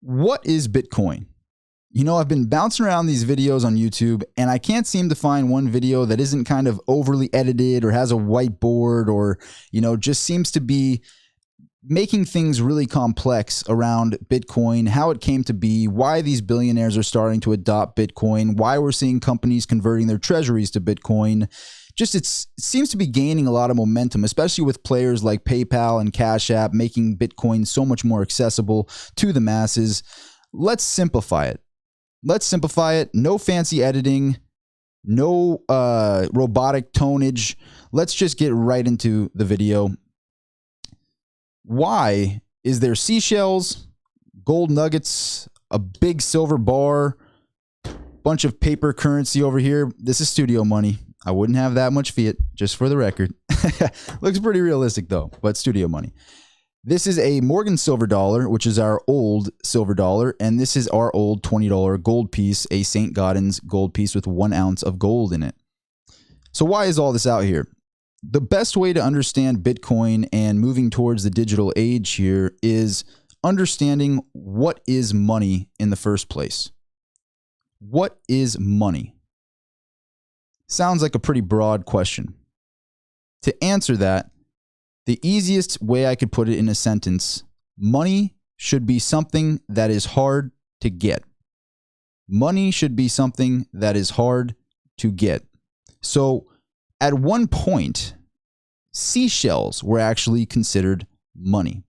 What is Bitcoin? You know, I've been bouncing around these videos on YouTube and I can't seem to find one video that isn't kind of overly edited or has a whiteboard or, just seems to be making things really complex around Bitcoin, how it came to be, why these billionaires are starting to adopt Bitcoin, why we're seeing companies converting their treasuries to Bitcoin. It seems to be gaining a lot of momentum, especially with players like PayPal and Cash App making Bitcoin so much more accessible to the masses. Let's simplify it. No fancy editing, no robotic tonnage. Let's just get right into the video. Why is there seashells, gold nuggets, a big silver bar, bunch of paper currency over here? This is studio money. I wouldn't have that much fiat, just for the record. Looks pretty realistic though, but studio money. This is a Morgan silver dollar, which is our old silver dollar, and this is our old $20 gold piece, a St. Gaudens gold piece with 1 ounce of gold in it. So why is all this out here? The best way to understand Bitcoin and moving towards the digital age here is understanding what is money in the first place. What is money? Sounds like a pretty broad question. To answer that, the easiest way I could put it in a sentence, money should be something that is hard to get. Money should be something that is hard to get. So at one point, seashells were actually considered money.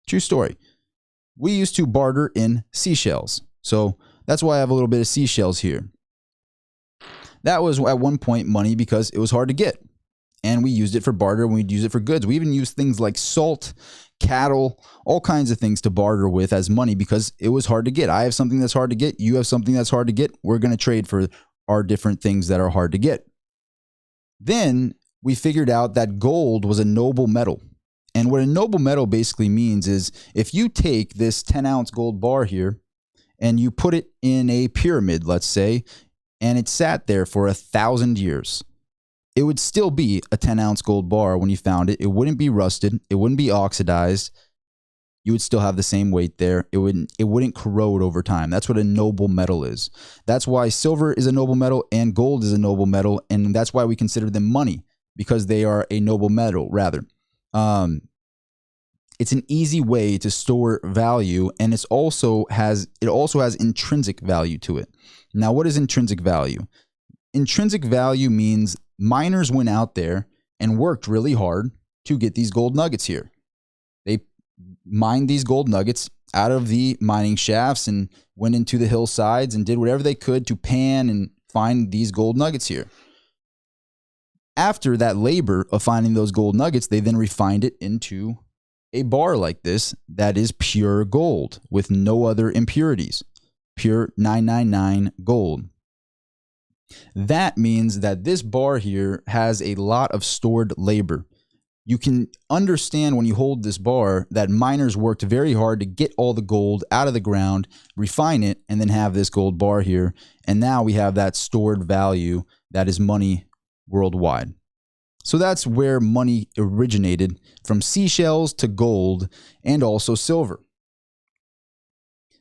True story. We used to barter in seashells. So that's why I have a little bit of seashells here. That was at one point money because it was hard to get. And we used it for barter and we'd use it for goods. We even used things like salt, cattle, all kinds of things to barter with as money because it was hard to get. I have something that's hard to get. You have something that's hard to get. We're going to trade for our different things that are hard to get. Then we figured out that gold was a noble metal. And what a noble metal basically means is if you take this 10-ounce gold bar here and you put it in a pyramid, let's say, and it sat there for 1,000 years, it would still be a 10-ounce gold bar when you found it. It wouldn't be rusted. It wouldn't be oxidized. You would still have the same weight there. It wouldn't corrode over time. That's what a noble metal is. That's why silver is a noble metal and gold is a noble metal, and that's why we consider them money, because they are a noble metal, rather. It's an easy way to store value, and it also has intrinsic value to it. Now, what is intrinsic value? Intrinsic value means miners went out there and worked really hard to get these gold nuggets here. They mined these gold nuggets out of the mining shafts and went into the hillsides and did whatever they could to pan and find these gold nuggets here. After that labor of finding those gold nuggets, they then refined it into a bar like this that is pure gold with no other impurities. Pure 999 gold. That means that this bar here has a lot of stored labor. You can understand when you hold this bar that miners worked very hard to get all the gold out of the ground, refine it, and then have this gold bar here. And now we have that stored value that is money worldwide. So that's where money originated, from seashells to gold and also silver.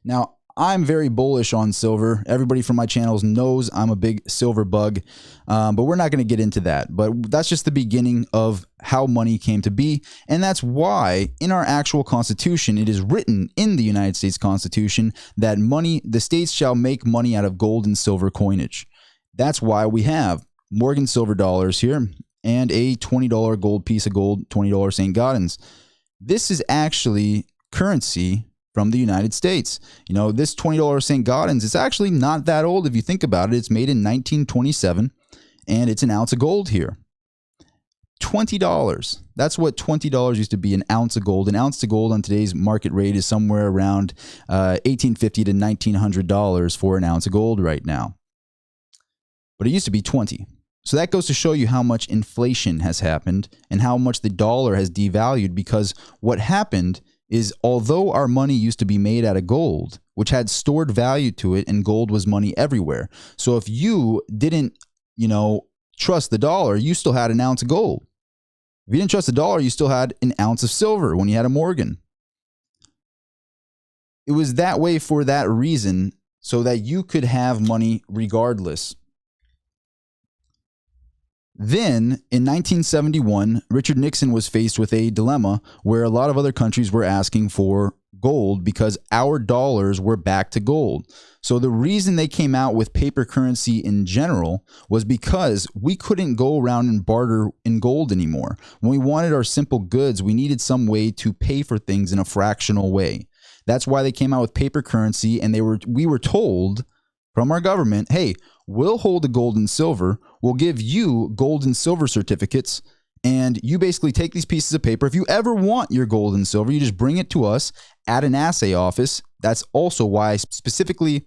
Now, I'm very bullish on silver. Everybody from my channels knows I'm a big silver bug, but we're not going to get into that. But that's just the beginning of how money came to be. And that's why in our actual Constitution, it is written in the United States Constitution that the states shall make money out of gold and silver coinage. That's why we have Morgan silver dollars here and a $20 gold piece of gold, $20 St. Gaudens. This is actually currency from the United States. You know, this $20 St. Gaudens, it's actually not that old if you think about it. It's made in 1927, and it's an ounce of gold here. $20. That's what $20 used to be, an ounce of gold. An ounce of gold on today's market rate is somewhere around $1,850 to $1,900 for an ounce of gold right now. But it used to be 20. So that goes to show you how much inflation has happened and how much the dollar has devalued, because what happened is, although our money used to be made out of gold, which had stored value to it, and gold was money everywhere. So if you didn't, trust the dollar, you still had an ounce of gold. If you didn't trust the dollar, you still had an ounce of silver when you had a Morgan. it was that way for that reason, so that you could have money regardless. Then, in 1971, Richard Nixon was faced with a dilemma where a lot of other countries were asking for gold because our dollars were back to gold. So the reason they came out with paper currency in general was because we couldn't go around and barter in gold anymore. When we wanted our simple goods, we needed some way to pay for things in a fractional way. That's why they came out with paper currency, and we were told from our government, hey, we'll hold the gold and silver, we'll give you gold and silver certificates, and you basically take these pieces of paper. If you ever want your gold and silver, you just bring it to us at an assay office. That's also why I specifically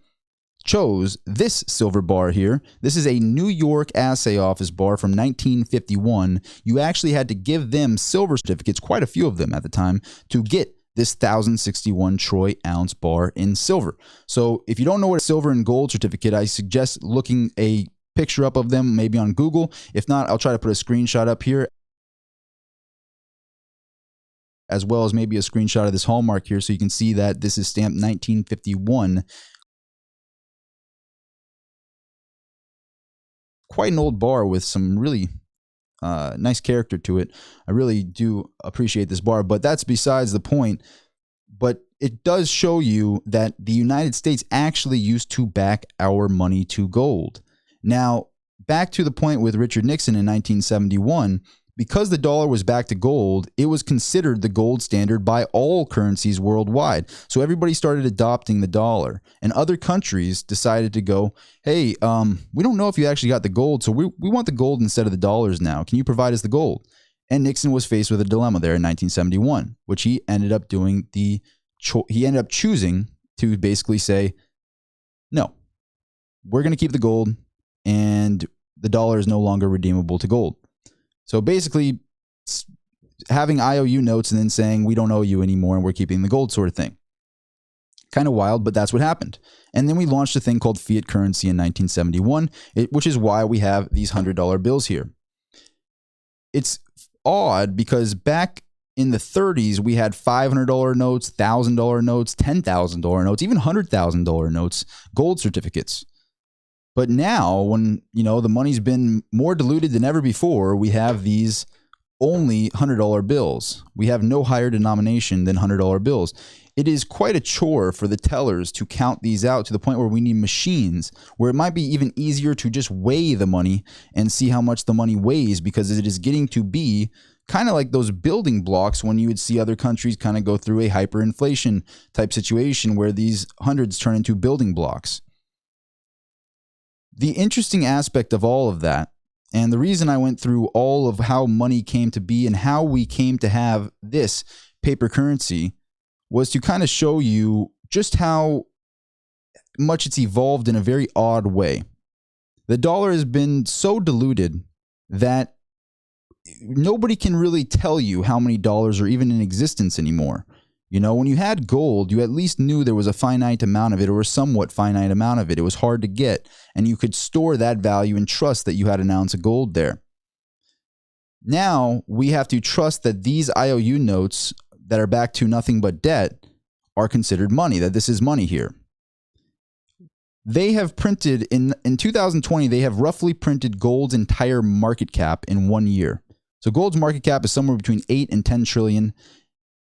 chose this silver bar here. This is a New York assay office bar from 1951. You actually had to give them silver certificates, quite a few of them at the time, to get this 1061 troy ounce bar in silver. So if you don't know what a silver and gold certificate, I suggest looking a picture up of them maybe on Google. If not, I'll try to put a screenshot up here, as well as maybe a screenshot of this hallmark here so you can see that this is stamped 1951. Quite an old bar with some really nice character to it. I really do appreciate this bar, but that's besides the point. But it does show you that the United States actually used to back our money to gold. Now, back to the point with Richard Nixon in 1971, because the dollar was back to gold, it was considered the gold standard by all currencies worldwide. So everybody started adopting the dollar, and other countries decided to go, hey, we don't know if you actually got the gold, so we want the gold instead of the dollars now. Can you provide us the gold? And Nixon was faced with a dilemma there in 1971, which he ended up doing he ended up choosing to basically say, no, we're going to keep the gold, and the dollar is no longer redeemable to gold. So basically, having IOU notes and then saying we don't owe you anymore and we're keeping the gold sort of thing. Kind of wild, but that's what happened. And then we launched a thing called Fiat Currency in 1971, which is why we have these $100 bills here. It's odd because back in the 30s, we had $500 notes, $1,000 notes, $10,000 notes, even $100,000 notes, gold certificates. But now, when the money's been more diluted than ever before, we have these only $100 bills. We have no higher denomination than $100 bills. It is quite a chore for the tellers to count these out to the point where we need machines, where it might be even easier to just weigh the money and see how much the money weighs, because it is getting to be kind of like those building blocks when you would see other countries kind of go through a hyperinflation type situation where these hundreds turn into building blocks. The interesting aspect of all of that, and the reason I went through all of how money came to be and how we came to have this paper currency, was to kind of show you just how much it's evolved in a very odd way. The dollar has been so diluted that nobody can really tell you how many dollars are even in existence anymore. When you had gold, you at least knew there was a finite amount of it, or a somewhat finite amount of it. It was hard to get, and you could store that value and trust that you had an ounce of gold there. Now, we have to trust that these IOU notes that are back to nothing but debt are considered money, that this is money here. They have printed, in 2020, they have roughly printed gold's entire market cap in 1 year. So gold's market cap is somewhere between 8 and 10 trillion.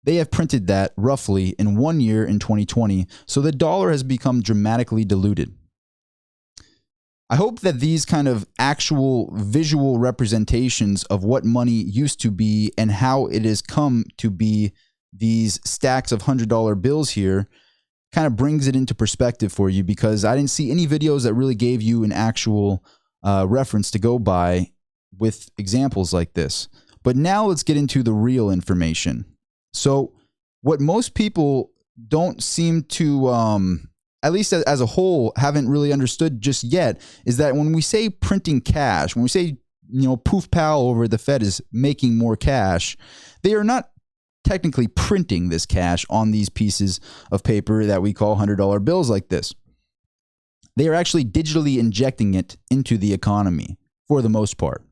They have printed that roughly in 1 year in 2020, so the dollar has become dramatically diluted. I hope that these kind of actual visual representations of what money used to be and how it has come to be these stacks of $100 bills here kind of brings it into perspective for you, because I didn't see any videos that really gave you an actual reference to go by with examples like this. But now let's get into the real information. So what most people don't seem to, at least as a whole, haven't really understood just yet, is that when we say printing cash, when we say, poof pal over at the Fed is making more cash, they are not technically printing this cash on these pieces of paper that we call $100 bills like this. They are actually digitally injecting it into the economy for the most part.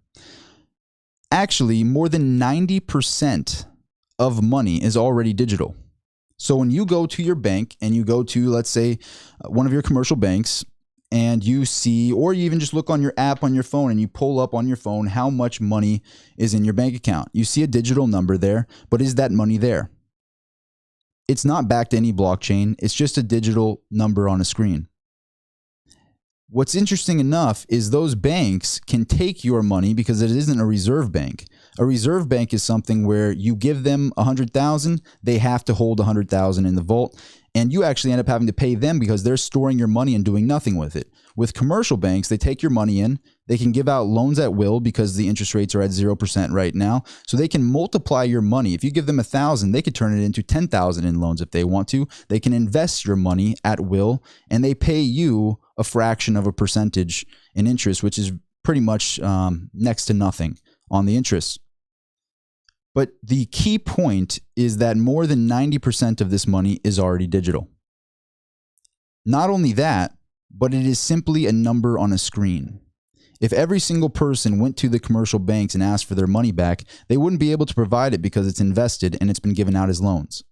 Actually, more than 90% of money is already digital. So when you go to your bank and you go to, let's say, one of your commercial banks, and you see, or you even just look on your app on your phone and you pull up on your phone how much money is in your bank account. You see a digital number there, but is that money there? It's not backed to any blockchain. It's just a digital number on a screen. What's interesting enough is those banks can take your money because it isn't a reserve bank. A reserve bank is something where you give them 100,000, they have to hold 100,000 in the vault, and you actually end up having to pay them because they're storing your money and doing nothing with it. With commercial banks, they take your money in, they can give out loans at will because the interest rates are at 0% right now. So they can multiply your money. If you give them 1,000, they could turn it into 10,000 in loans if they want to. They can invest your money at will, and they pay you a fraction of a percentage in interest, which is pretty much next to nothing on the interest. But the key point is that more than 90% of this money is already digital. Not only that, but it is simply a number on a screen. If every single person went to the commercial banks and asked for their money back, they wouldn't be able to provide it because it's invested and it's been given out as loans.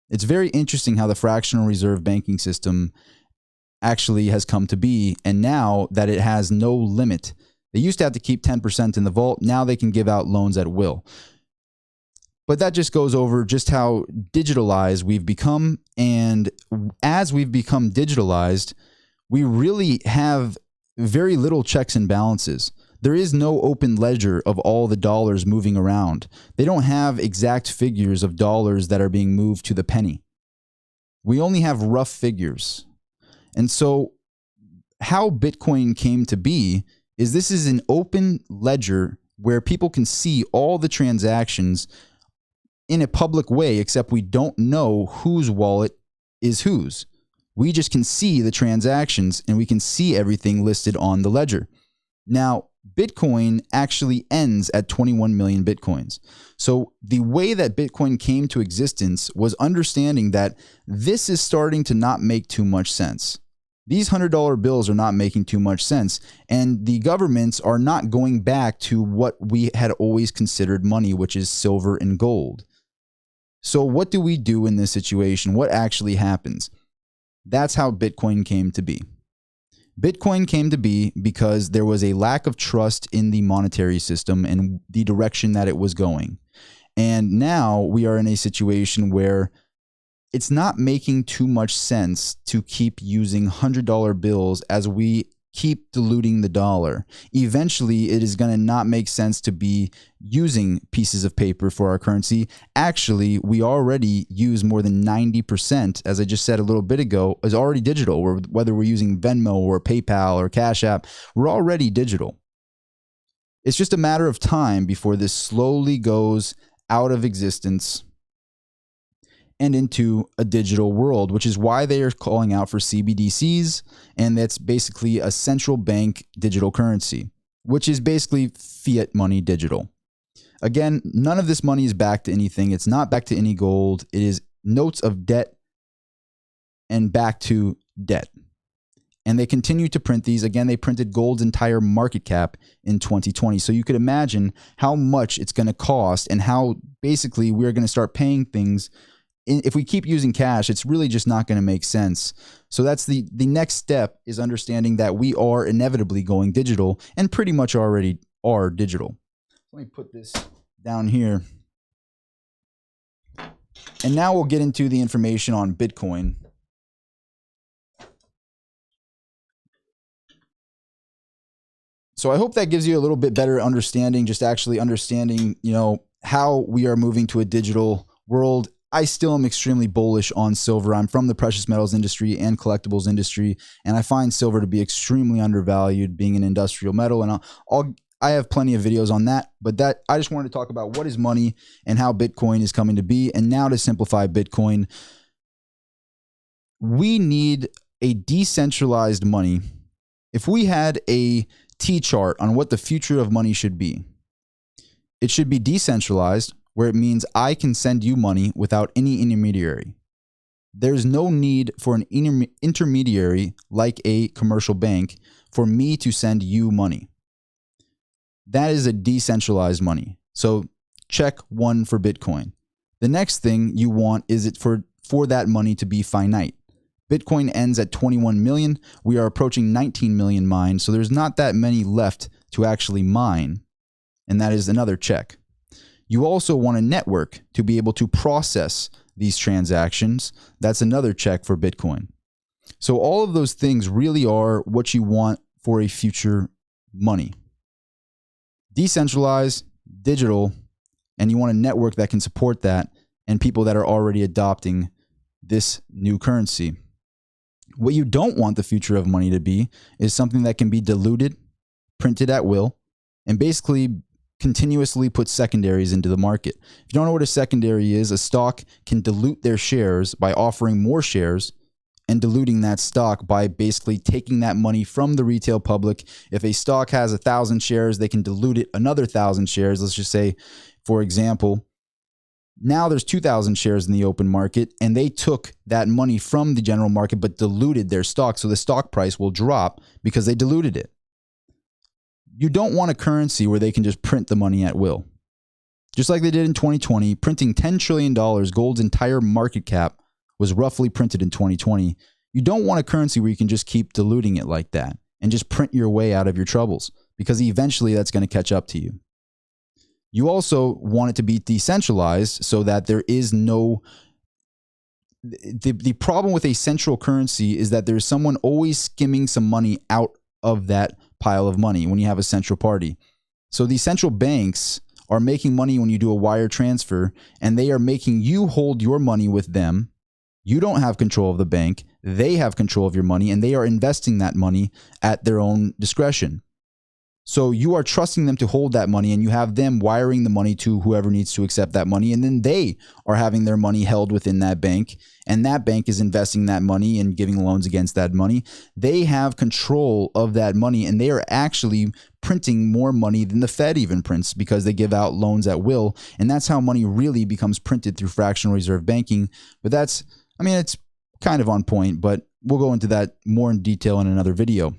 It's very interesting how the fractional reserve banking system actually has come to be, and now that it has no limit. They used to have to keep 10% in the vault. Now they can give out loans at will. But that just goes over just how digitalized we've become. And as we've become digitalized, we really have very little checks and balances. There is no open ledger of all the dollars moving around. They don't have exact figures of dollars that are being moved to the penny. We only have rough figures. And so how Bitcoin came to be is this is an open ledger where people can see all the transactions in a public way, except we don't know whose wallet is whose. We just can see the transactions and we can see everything listed on the ledger. Now, Bitcoin actually ends at 21 million Bitcoins. So the way that Bitcoin came to existence was understanding that this is starting to not make too much sense. These $100 bills are not making too much sense, and the governments are not going back to what we had always considered money, which is silver and gold. So what do we do in this situation? What actually happens? That's how Bitcoin came to be. Bitcoin came to be because there was a lack of trust in the monetary system and the direction that it was going. And now we are in a situation where it's not making too much sense to keep using $100 bills as we keep diluting the dollar. Eventually, it is going to not make sense to be using pieces of paper for our currency. Actually, we already use more than 90%, as I just said a little bit ago, is already digital. Whether we're using Venmo or PayPal or Cash App, we're already digital. It's just a matter of time before this slowly goes out of existence and into a digital world, which is why they are calling out for CBDCs, and that's basically a central bank digital currency, which is basically fiat money digital. Again, none of this money is backed to anything. It's not backed to any gold. It is notes of debt and back to debt. And they continue to print these. Again, they printed gold's entire market cap in 2020. So you could imagine how much it's going to cost and how basically we're going to start paying things. If we keep using cash, it's really just not going to make sense. So that's the next step, is understanding that we are inevitably going digital and pretty much already are digital. Let me put this down here. And now we'll get into the information on Bitcoin. So I hope that gives you a little bit better understanding, just actually understanding, how we are moving to a digital world. I still am extremely bullish on silver. I'm from the precious metals industry and collectibles industry, and I find silver to be extremely undervalued, being an industrial metal. And I have plenty of videos on that, but I just wanted to talk about what is money and how Bitcoin is coming to be. And now to simplify Bitcoin, we need a decentralized money. If we had a T-chart on what the future of money should be, it should be decentralized, where it means I can send you money without any intermediary. There's no need for an intermediary like a commercial bank for me to send you money. That is a decentralized money. So check one for Bitcoin. The next thing you want is it for for that money to be finite. Bitcoin ends at 21 million. We are approaching 19 million mined, so there's not that many left to actually mine, and that is another check. You also want a network to be able to process these transactions. That's another check for Bitcoin. So all of those things really are what you want for a future money. Decentralized, digital, and you want a network that can support that and people that are already adopting this new currency. What you don't want the future of money to be is something that can be diluted, printed at will, and basically continuously put secondaries into the market. If you don't know what a secondary is, a stock can dilute their shares by offering more shares and diluting that stock by basically taking that money from the retail public. If a stock has 1,000 shares, they can dilute it another 1,000 shares. Let's just say, for example, now there's 2,000 shares in the open market, and they took that money from the general market but diluted their stock, so the stock price will drop because they diluted it. You don't want a currency where they can just print the money at will. Just like they did in 2020, printing $10 trillion, gold's entire market cap was roughly printed in 2020. You don't want a currency where you can just keep diluting it like that and just print your way out of your troubles, because eventually that's going to catch up to you. You also want it to be decentralized so that there is no... The problem with a central currency is that there's someone always skimming some money out of that pile of money when you have a central party. So these central banks are making money when you do a wire transfer, and they are making you hold your money with them. You don't have control of the bank. They have control of your money, and they are investing that money at their own discretion. So you are trusting them to hold that money, and you have them wiring the money to whoever needs to accept that money. And then they are having their money held within that bank, and that bank is investing that money and giving loans against that money. They have control of that money, and they are actually printing more money than the Fed even prints, because they give out loans at will. And that's how money really becomes printed, through fractional reserve banking. But that's, I mean, it's kind of on point, but we'll go into that more in detail in another video.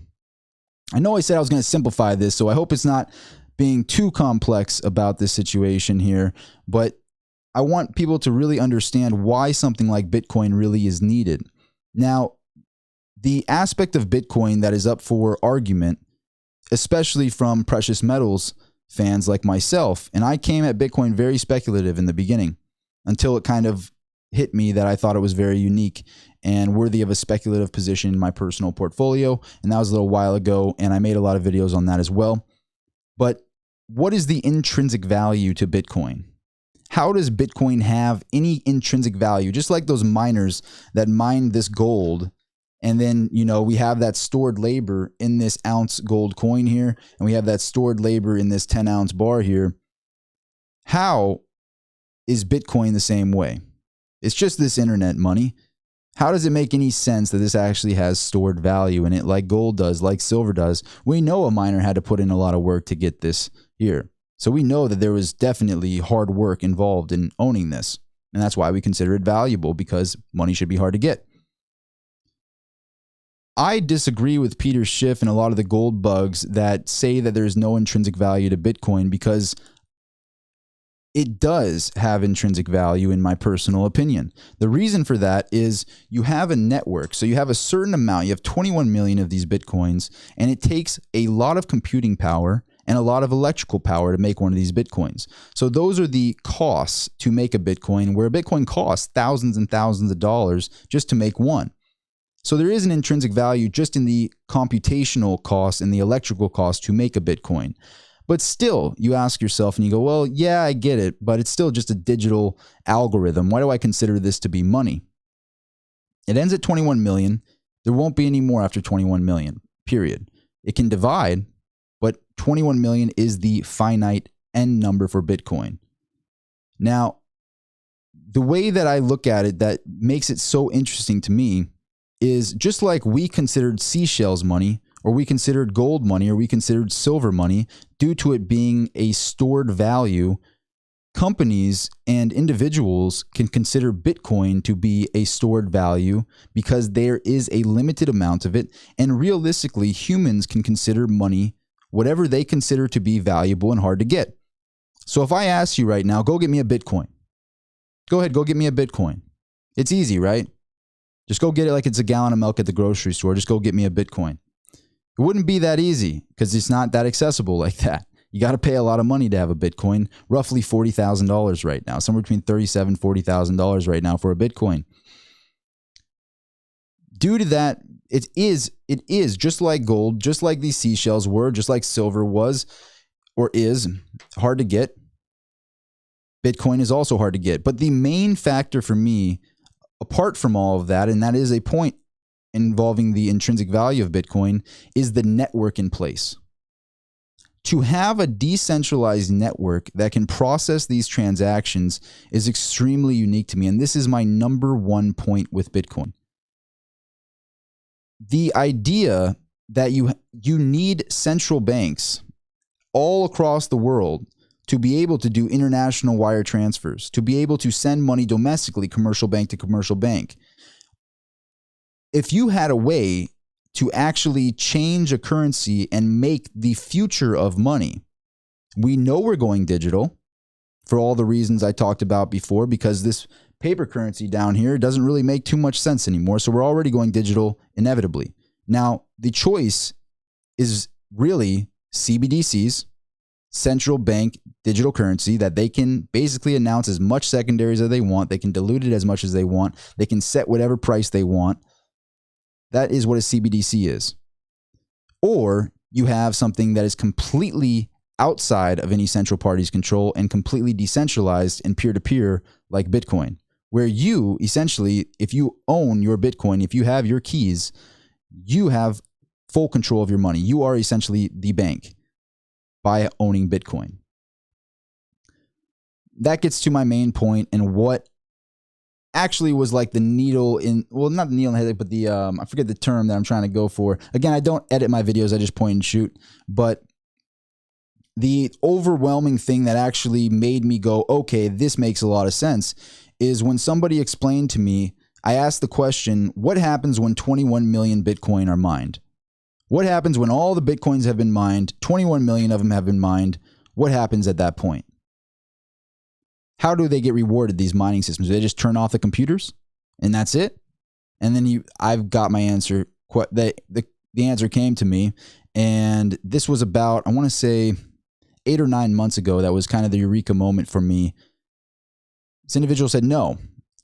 I know I said I was going to simplify this, so I hope it's not being too complex about this situation here, but I want people to really understand why something like Bitcoin really is needed. Now, the aspect of Bitcoin that is up for argument, especially from precious metals fans like myself, and I came at Bitcoin very speculative in the beginning until it kind of hit me that I thought it was very unique and worthy of a speculative position in my personal portfolio. And that was a little while ago, and I made a lot of videos on that as well. But what is the intrinsic value to Bitcoin? How does Bitcoin have any intrinsic value? Just like those miners that mine this gold, and then, you know, we have that stored labor in this ounce gold coin here, and we have that stored labor in this 10-ounce bar here. How is Bitcoin the same way? It's just this internet money. How does it make any sense that this actually has stored value in it, like gold does, like silver does? We know a miner had to put in a lot of work to get this here. So we know that there was definitely hard work involved in owning this. And that's why we consider it valuable, because money should be hard to get. I disagree with Peter Schiff and a lot of the gold bugs that say that there's no intrinsic value to Bitcoin, because it does have intrinsic value, in my personal opinion. The reason for that is you have a network. So you have a certain amount. You have 21 million of these Bitcoins, and it takes a lot of computing power and a lot of electrical power to make one of these Bitcoins. So those are the costs to make a Bitcoin, where a Bitcoin costs thousands and thousands of dollars just to make one. So there is an intrinsic value just in the computational cost and the electrical cost to make a Bitcoin. But still, you ask yourself and you go, well, yeah, I get it, but it's still just a digital algorithm. Why do I consider this to be money? It ends at 21 million. There won't be any more after 21 million, period. It can divide, but 21 million is the finite end number for Bitcoin. Now, the way that I look at it that makes it so interesting to me is, just like we considered seashells money, or we considered gold money, or we considered silver money, due to it being a stored value, companies and individuals can consider Bitcoin to be a stored value, because there is a limited amount of it. And realistically, humans can consider money whatever they consider to be valuable and hard to get. So if I ask you right now, go get me a Bitcoin. Go ahead, go get me a Bitcoin. It's easy, right? Just go get it like it's a gallon of milk at the grocery store. Just go get me a Bitcoin. It wouldn't be that easy because it's not that accessible like that. You got to pay a lot of money to have a Bitcoin, roughly $40,000 right now, somewhere between $37,000 and $40,000 right now for a Bitcoin. Due to that, it is just like gold, just like these seashells were, just like silver was or is hard to get. Bitcoin is also hard to get. But the main factor for me, apart from all of that, and that is a point involving the intrinsic value of Bitcoin, is the network in place. To have a decentralized network that can process these transactions is extremely unique to me. And this is my number one point with Bitcoin. The idea that you need central banks all across the world to be able to do international wire transfers, to be able to send money domestically, commercial bank to commercial bank. If you had a way to actually change a currency and make the future of money, we know we're going digital for all the reasons I talked about before, because this paper currency down here doesn't really make too much sense anymore. So we're already going digital inevitably. Now, the choice is really CBDCs, central bank digital currency, that they can basically announce as much secondaries as they want. They can dilute it as much as they want. They can set whatever price they want. That is what a CBDC is. Or you have something that is completely outside of any central party's control and completely decentralized and peer-to-peer like Bitcoin, where you essentially, if you own your Bitcoin, if you have your keys, you have full control of your money. You are essentially the bank by owning Bitcoin. That gets to my main point and what actually was like the needle in, well, not the needle in the headache, but the, I forget the term that I'm trying to go for. Again, I don't edit my videos. I just point and shoot. But the overwhelming thing that actually made me go, okay, this makes a lot of sense, is when somebody explained to me, I asked the question, what happens when 21 million Bitcoin are mined? What happens when all the Bitcoins have been mined, 21 million of them have been mined? What happens at that point? How do they get rewarded, these mining systems? Do they just turn off the computers and that's it? And then I've got my answer. The answer came to me, and this was about, I want to say 8 or 9 months ago. That was kind of the eureka moment for me. This individual said no.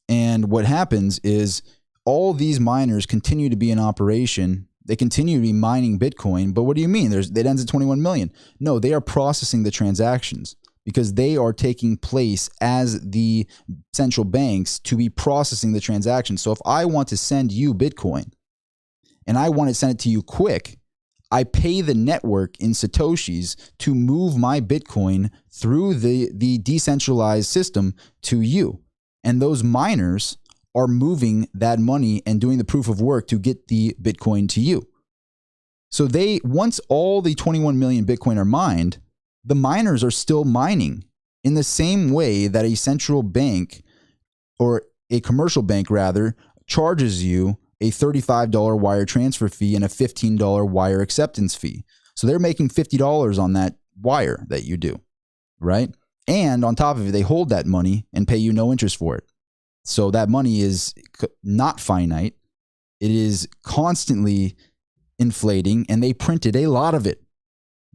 And what happens is all these miners continue to be in operation. They continue to be mining Bitcoin. But what do you mean? It ends at 21 million. No, they are processing the transactions, because they are taking place as the central banks to be processing the transactions. So if I want to send you Bitcoin and I want to send it to you quick, I pay the network in Satoshis to move my Bitcoin through the decentralized system to you. And those miners are moving that money and doing the proof of work to get the Bitcoin to you. So once all the 21 million Bitcoin are mined, the miners are still mining in the same way that a central bank, or a commercial bank rather, charges you a $35 wire transfer fee and a $15 wire acceptance fee. So they're making $50 on that wire that you do, right? And on top of it, they hold that money and pay you no interest for it. So that money is not finite. It is constantly inflating, and they printed a lot of it.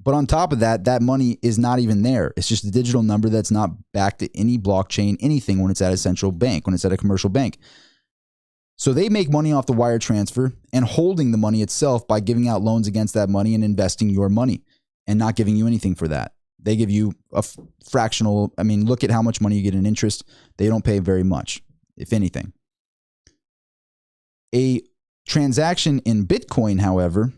But on top of that, that money is not even there. It's just a digital number that's not backed to any blockchain, anything, when it's at a central bank, when it's at a commercial bank. So they make money off the wire transfer and holding the money itself by giving out loans against that money and investing your money and not giving you anything for that. They give you a fractional, look at how much money you get in interest. They don't pay very much, if anything. A transaction in Bitcoin, however,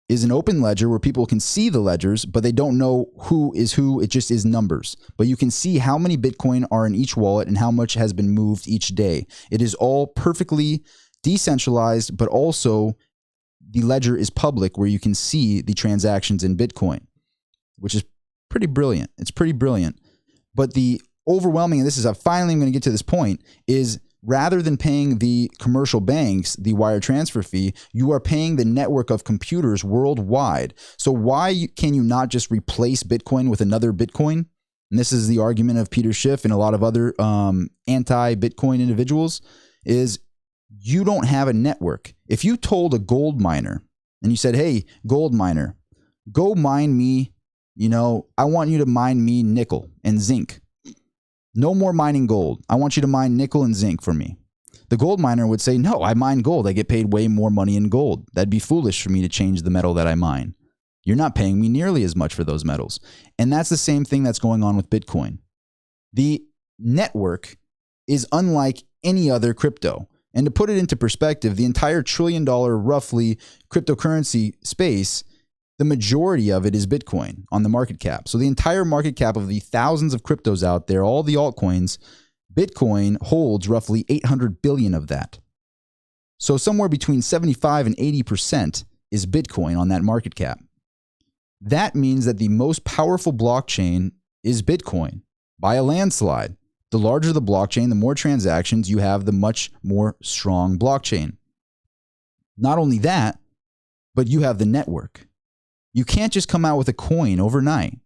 is an open ledger where people can see the ledgers, but they don't know who is who. It just is numbers. But you can see how many Bitcoin are in each wallet and how much has been moved each day. It is all perfectly decentralized, but also the ledger is public where you can see the transactions in Bitcoin, which is pretty brilliant. It's pretty brilliant. But the overwhelming, and this is finally I'm going to get to this point, is rather than paying the commercial banks the wire transfer fee, you are paying the network of computers worldwide. So why can you not just replace Bitcoin with another Bitcoin? And this is the argument of Peter Schiff and a lot of other anti-Bitcoin individuals, is you don't have a network. If you told a gold miner and you said, hey, gold miner, go mine me, I want you to mine me nickel and zinc. No more mining gold. I want you to mine nickel and zinc for me. The gold miner would say, no, I mine gold. I get paid way more money in gold. That'd be foolish for me to change the metal that I mine. You're not paying me nearly as much for those metals. And that's the same thing that's going on with Bitcoin. The network is unlike any other crypto. And to put it into perspective, the entire $1 trillion roughly cryptocurrency space, the majority of it is Bitcoin on the market cap. So the entire market cap of the thousands of cryptos out there, all the altcoins, Bitcoin holds roughly 800 billion of that. So somewhere between 75 and 80% is Bitcoin on that market cap. That means that the most powerful blockchain is Bitcoin by a landslide. The larger the blockchain, the more transactions you have, the much more strong blockchain. Not only that, but you have the network. You can't just come out with a coin overnight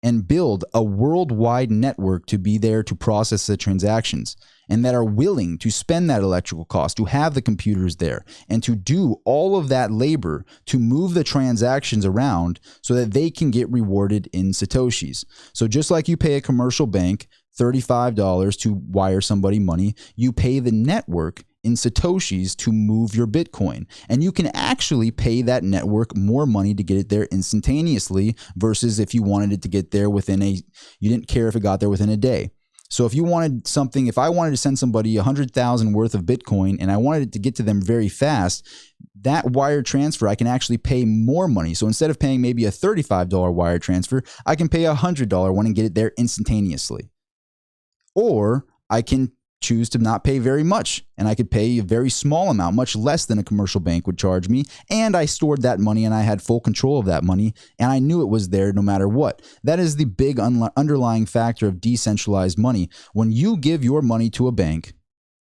and build a worldwide network to be there to process the transactions and that are willing to spend that electrical cost, to have the computers there and to do all of that labor to move the transactions around so that they can get rewarded in Satoshis. So just like you pay a commercial bank $35 to wire somebody money, you pay the network in Satoshis to move your Bitcoin. And you can actually pay that network more money to get it there instantaneously versus if you wanted it to get there you didn't care if it got there within a day. So if you wanted something, if I wanted to send somebody 100,000 worth of Bitcoin and I wanted it to get to them very fast, that wire transfer, I can actually pay more money. So instead of paying maybe a $35 wire transfer, I can pay a $100 one and get it there instantaneously. Or I can choose to not pay very much and I could pay a very small amount, much less than a commercial bank would charge me. And I stored that money and I had full control of that money and I knew it was there no matter what. That is the big underlying factor of decentralized money. When you give your money to a bank,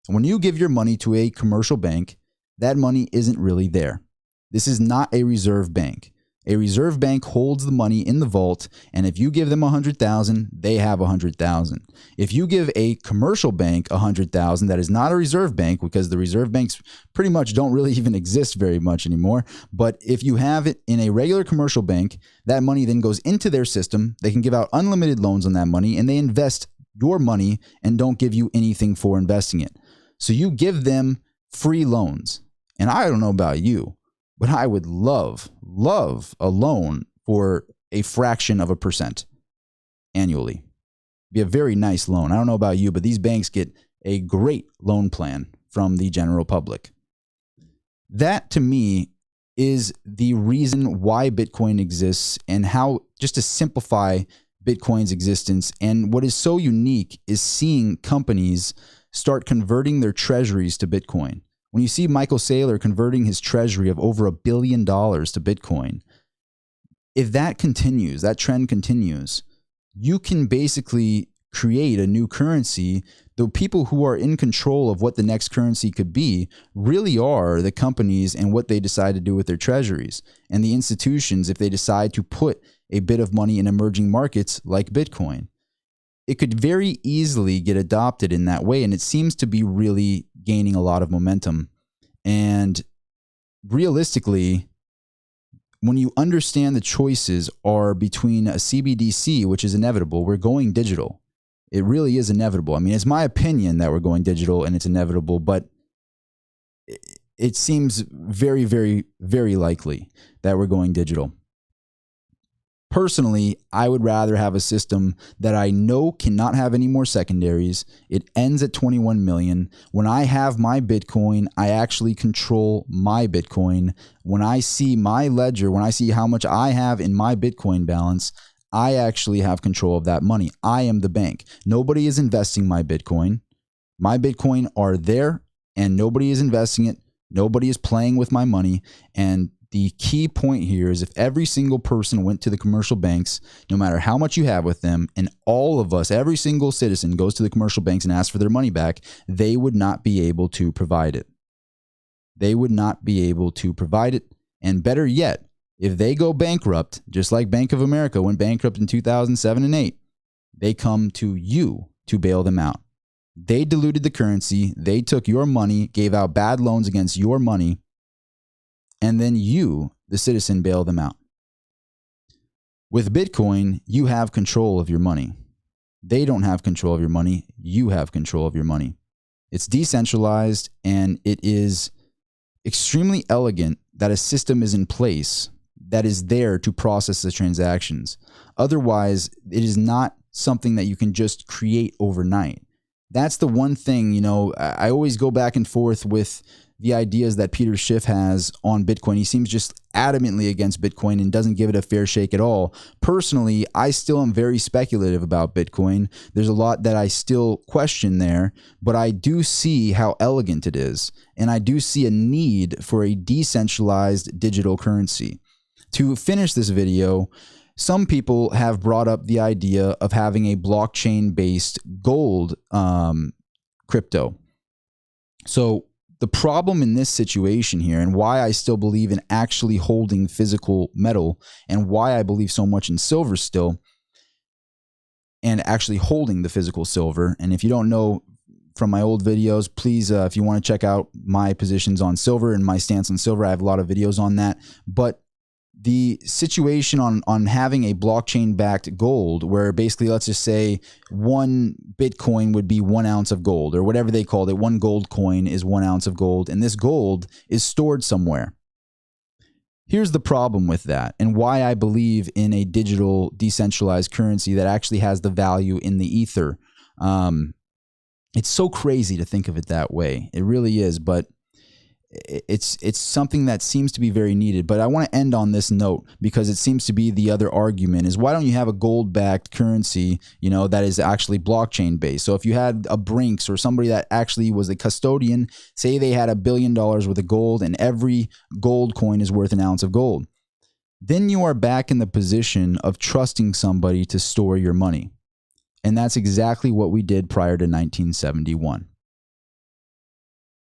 when you give your money to a commercial bank, that money isn't really there. This is not a reserve bank. A reserve bank holds the money in the vault, and if you give them 100,000, they have 100,000. If you give a commercial bank 100,000, that is not a reserve bank because the reserve banks pretty much don't really even exist very much anymore. But if you have it in a regular commercial bank, that money then goes into their system. They can give out unlimited loans on that money, and they invest your money and don't give you anything for investing it. So you give them free loans. And I don't know about you, but I would love a loan for a fraction of a percent annually. Be a very nice loan. I don't know about you, but these banks get a great loan plan from the general public. That to me is the reason why Bitcoin exists and how, just to simplify Bitcoin's existence. And what is so unique is seeing companies start converting their treasuries to Bitcoin. When you see Michael Saylor converting his treasury of over $1 billion to Bitcoin, if that continues, that trend continues, you can basically create a new currency. The people who are in control of what the next currency could be really are the companies and what they decide to do with their treasuries. And the institutions, if they decide to put a bit of money in emerging markets like Bitcoin, it could very easily get adopted in that way. And it seems to be really gaining a lot of momentum. And realistically, when you understand the choices are between a CBDC, which is inevitable, we're going digital. It really is inevitable. I mean, it's my opinion that we're going digital and it's inevitable, but it seems very, very, very likely that we're going digital. Personally, I would rather have a system that I know cannot have any more secondaries. It ends at 21 million. When I have my Bitcoin, I actually control my Bitcoin. When I see my ledger, when I see how much I have in my Bitcoin balance, I actually have control of that money. I am the bank. Nobody is investing my Bitcoin. My Bitcoin are there and nobody is investing it. Nobody is playing with my money. And the key point here is if every single person went to the commercial banks, no matter how much you have with them, and all of us, every single citizen goes to the commercial banks and asks for their money back, they would not be able to provide it. They would not be able to provide it. And better yet, if they go bankrupt, just like Bank of America went bankrupt in 2007 and 8, they come to you to bail them out. They diluted the currency. They took your money, gave out bad loans against your money, and then you, the citizen, bail them out. With Bitcoin, you have control of your money. They don't have control of your money. You have control of your money. It's decentralized, and it is extremely elegant that a system is in place that is there to process the transactions. Otherwise, it is not something that you can just create overnight. That's the one thing, I always go back and forth with the ideas that Peter Schiff has on Bitcoin. He seems just adamantly against Bitcoin and doesn't give it a fair shake at all. Personally, I still am very speculative about Bitcoin. There's a lot that I still question there, but I do see how elegant it is. And I do see a need for a decentralized digital currency. To finish this video, some people have brought up the idea of having a blockchain-based gold crypto. So the problem in this situation here, and why I still believe in actually holding physical metal, and why I believe so much in silver still, and actually holding the physical silver. And if you don't know from my old videos, please, if you want to check out my positions on silver and my stance on silver, I have a lot of videos on that. But the situation on having a blockchain-backed gold, where basically, let's just say 1 Bitcoin would be 1 ounce of gold, or whatever they called it. 1 gold coin is 1 ounce of gold, and this gold is stored somewhere. Here's the problem with that, and why I believe in a digital decentralized currency that actually has the value in the ether. It's so crazy to think of it that way. It really is, but it's something that seems to be very needed. But I want to end on this note, because it seems to be the other argument is, why don't you have a gold-backed currency, that is actually blockchain-based? So if you had a Brinks or somebody that actually was a custodian, say they had $1 billion worth of gold, and every gold coin is worth 1 ounce of gold, then you are back in the position of trusting somebody to store your money. And that's exactly what we did prior to 1971.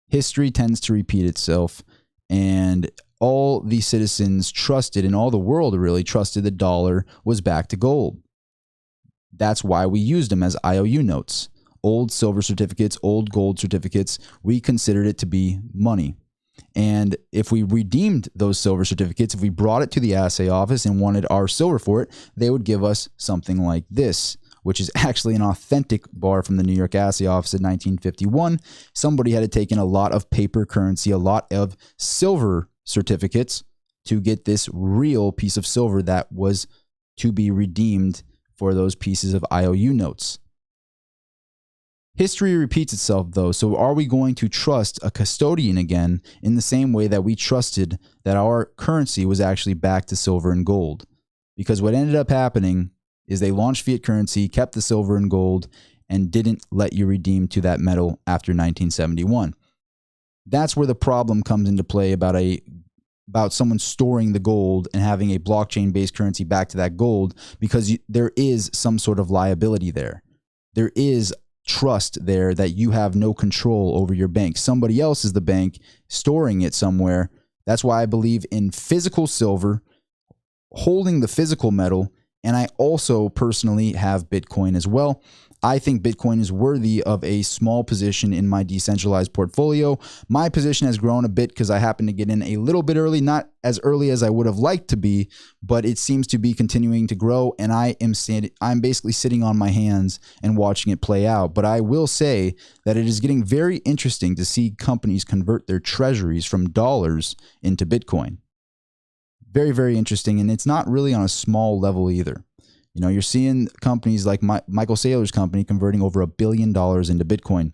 History tends to repeat itself, and all the citizens trusted, and all the world really trusted, the dollar was back to gold. That's why we used them as IOU notes. Old silver certificates, old gold certificates, we considered it to be money. And if we redeemed those silver certificates, if we brought it to the assay office and wanted our silver for it, they would give us something like this, which is actually an authentic bar from the New York Assay Office in 1951. Somebody had taken a lot of paper currency, a lot of silver certificates to get this real piece of silver that was to be redeemed for those pieces of IOU notes. History repeats itself, though, so are we going to trust a custodian again in the same way that we trusted that our currency was actually back to silver and gold? Because what ended up happening is they launched fiat currency, kept the silver and gold, and didn't let you redeem to that metal after 1971. That's where the problem comes into play about someone storing the gold and having a blockchain-based currency back to that gold, because there is some sort of liability there. There is trust there that you have no control over your bank. Somebody else is the bank storing it somewhere. That's why I believe in physical silver, holding the physical metal. And I also personally have Bitcoin as well. I think Bitcoin is worthy of a small position in my decentralized portfolio. My position has grown a bit because I happen to get in a little bit early, not as early as I would have liked to be, but it seems to be continuing to grow. And I'm basically sitting on my hands and watching it play out. But I will say that it is getting very interesting to see companies convert their treasuries from dollars into Bitcoin. Very, very interesting. And it's not really on a small level either. You're seeing companies like Michael Saylor's company converting over $1 billion into Bitcoin.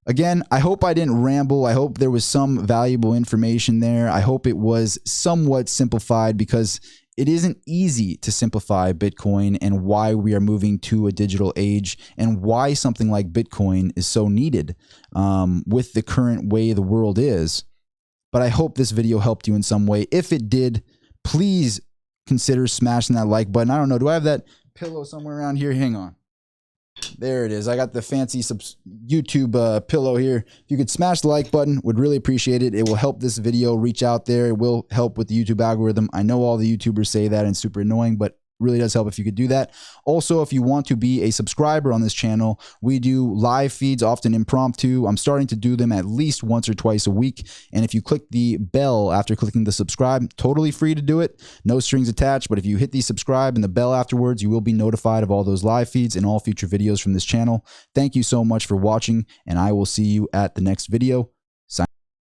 Again, I hope I didn't ramble. I hope there was some valuable information there. I hope it was somewhat simplified, because it isn't easy to simplify Bitcoin and why we are moving to a digital age, and why something like Bitcoin is so needed with the current way the world is. But I hope this video helped you in some way. If it did, please consider smashing that like button. I don't know. Do I have that pillow somewhere around here? Hang on. There it is. I got the fancy YouTube pillow here. If you could smash the like button, would really appreciate it. It will help this video reach out there. It will help with the YouTube algorithm. I know all the YouTubers say that and it's super annoying, but really does help if you could do that. Also, if you want to be a subscriber on this channel, we do live feeds, often impromptu. I'm starting to do them at least once or twice a week. And if you click the bell after clicking the subscribe, totally free to do it, no strings attached. But if you hit the subscribe and the bell afterwards, you will be notified of all those live feeds and all future videos from this channel. Thank you so much for watching, and I will see you at the next video.